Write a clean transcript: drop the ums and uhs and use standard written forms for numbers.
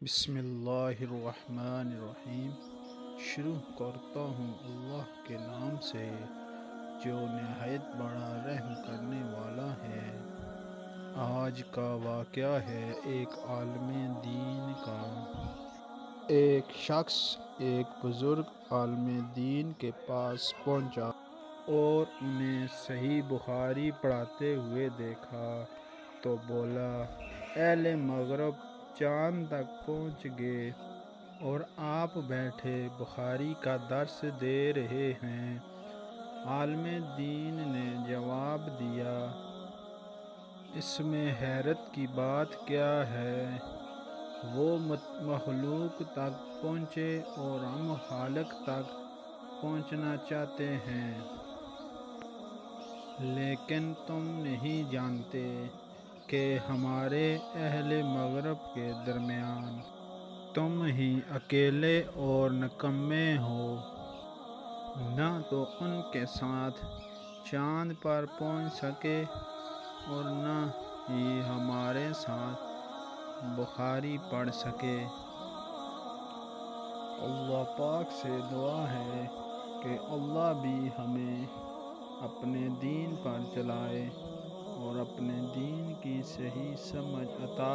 بسم اللہ الرحمن الرحیم۔ شروع کرتا ہوں اللہ کے نام سے جو نہایت بڑا رحم کرنے والا ہے۔ آج کا واقعہ ہے ایک عالم دین کا۔ ایک شخص ایک بزرگ عالم دین کے پاس پہنچا اور انہیں صحیح بخاری پڑھاتے ہوئے دیکھا تو بولا، اہل مغرب چاند تک پہنچ گئے اور آپ بیٹھے بخاری کا درس دے رہے ہیں۔ عالم دین نے جواب دیا، اس میں حیرت کی بات کیا ہے؟ وہ مخلوق تک پہنچے اور ہم خالق تک پہنچنا چاہتے ہیں، لیکن تم نہیں جانتے کہ ہمارے اہل مغرب کے درمیان تم ہی اکیلے اور نکمے ہو۔ نہ تو ان کے ساتھ چاند پر پہنچ سکے اور نہ ہی ہمارے ساتھ بخاری پڑھ سکے۔ اللہ پاک سے دعا ہے کہ اللہ بھی ہمیں اپنے دین پر چلائے اور اپنے دین کی صحیح سمجھ عطا